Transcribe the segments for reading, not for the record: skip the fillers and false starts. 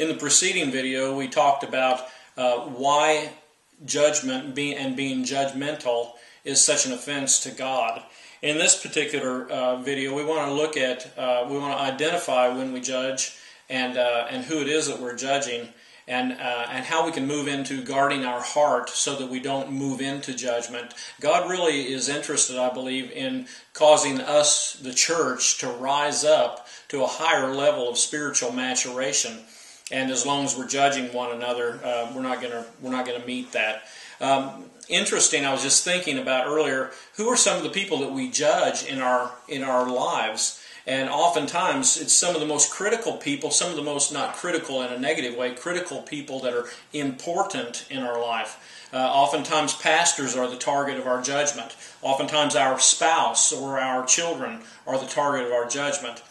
In the preceding video, we talked about why judgment and being judgmental is such an offense to God. In this particular video, we want to look at, we want to identify when we judge and who it is that we're judging, and how we can move into guarding our heart so that we don't move into judgment. God really is interested, I believe, in causing us, the church, to rise up to a higher level of spiritual maturation. And as long as we're judging one another, we're not going to meet that. Interesting. I was just thinking about earlier, who are some of the people that we judge in our lives? And oftentimes, it's some of the most critical people, some of the most, not critical in a negative way, critical people that are important in our life. Oftentimes, pastors are the target of our judgment. Oftentimes, our spouse or our children are the target of our judgment.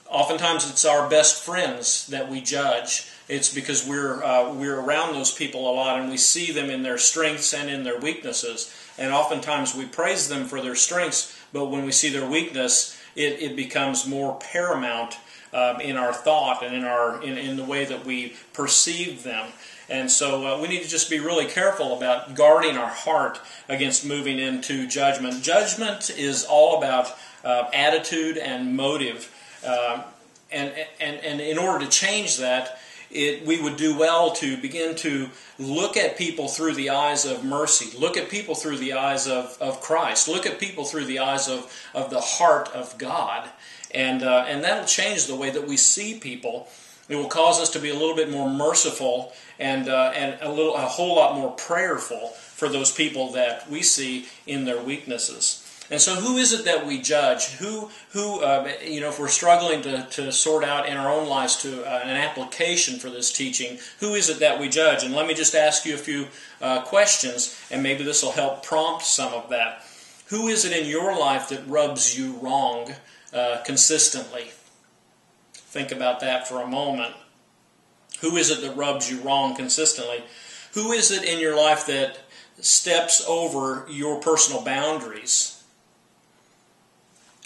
Oftentimes, it's our best friends that we judge. It's because we're around those people a lot, and we see them in their strengths and in their weaknesses. And oftentimes, we praise them for their strengths, but when we see their weakness, it becomes more paramount in our thought and in the way that we perceive them. And so we need to just be really careful about guarding our heart against moving into judgment. Judgment is all about attitude and motive. And in order to change that, we would do well to begin to look at people through the eyes of mercy. Look at people through the eyes of Christ. Look at people through the eyes of the heart of God. And that'll change the way that we see people. It will cause us to be a little bit more merciful and a whole lot more prayerful for those people that we see in their weaknesses. And so who is it that we judge? Who if we're struggling to sort out in our own lives to an application for this teaching, who is it that we judge? And let me just ask you a few questions, and maybe this will help prompt some of that. Who is it in your life that rubs you wrong consistently? Think about that for a moment. Who is it that rubs you wrong consistently? Who is it in your life that steps over your personal boundaries?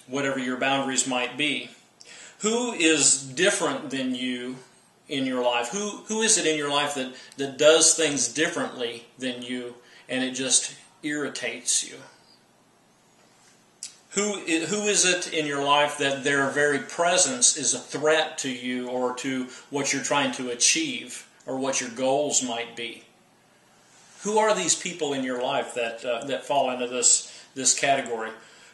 Whatever your boundaries might be. Who is different than you in your life? Who is it in your life that does things differently than you, and it just irritates you? Who is it in your life that their very presence is a threat to you or to what you're trying to achieve or what your goals might be? Who are these people in your life that fall into this category?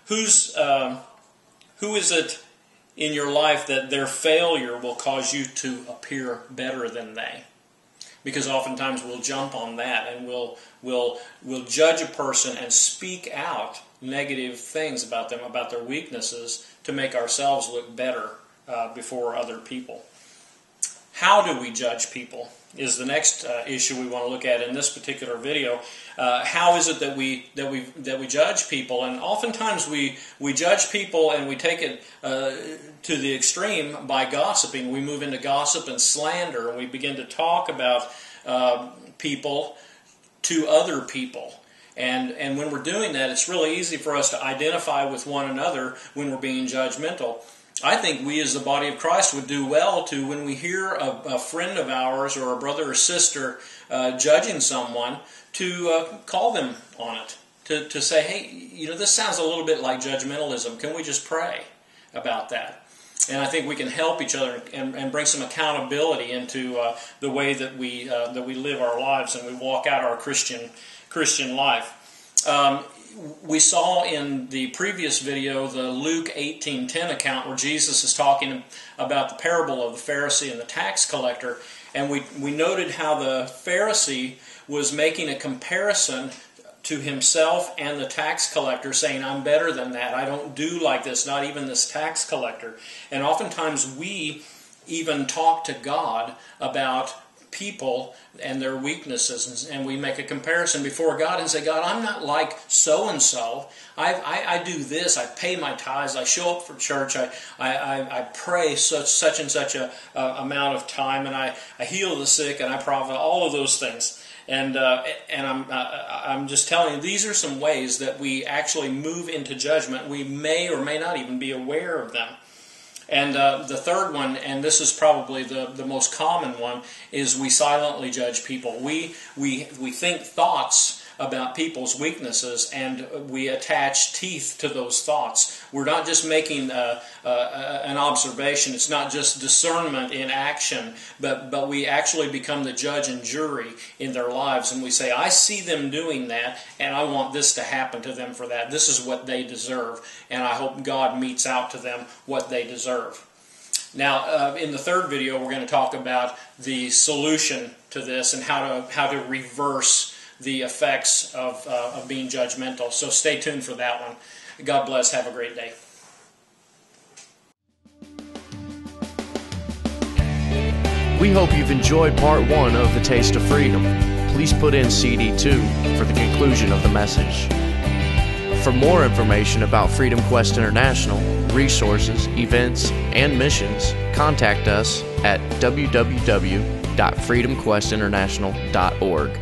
Who is it in your life that their failure will cause you to appear better than they? Because oftentimes we'll jump on that and we'll judge a person and speak out negative things about them, about their weaknesses, to make ourselves look better before other people. How do we judge people is the next issue we want to look at in this particular video. How is it that we judge people? And oftentimes we judge people and we take it to the extreme by gossiping. We move into gossip and slander, and we begin to talk about people to other people. And when we're doing that, it's really easy for us to identify with one another when we're being judgmental. I think we as the body of Christ would do well to, when we hear a friend of ours or a brother or sister judging someone, to call them on it. To say, hey, this sounds a little bit like judgmentalism. Can we just pray about that? And I think we can help each other and bring some accountability into the way that we live our lives and we walk out our Christian life. We saw in the previous video the Luke 18:10 account where Jesus is talking about the parable of the Pharisee and the tax collector, and we noted how the Pharisee was making a comparison to himself and the tax collector, saying, I'm better than that, I don't do like this, not even this tax collector. And oftentimes we even talk to God about people and their weaknesses, and we make a comparison before God and say, God, I'm not like so-and-so. I do this, I pay my tithes, I show up for church, I pray such and such a amount of time, and I heal the sick, and I profit, all of those things. And I'm just telling you, these are some ways that we actually move into judgment. We may or may not even be aware of them. And the third one, and this is probably the most common one, is we silently judge people. We think thoughts about people's weaknesses, and we attach teeth to those thoughts. We're not just making an observation. It's not just discernment in action, but we actually become the judge and jury in their lives, and we say, I see them doing that, and I want this to happen to them for that. This is what they deserve, and I hope God metes out to them what they deserve. Now, in the third video, we're going to talk about the solution to this and how to reverse the effects of being judgmental. So stay tuned for that one. God bless. Have a great day. We hope you've enjoyed part 1 of The Taste of Freedom. Please put in CD 2 for the conclusion of the message. For more information about Freedom Quest International, resources, events, and missions, contact us at www.freedomquestinternational.org.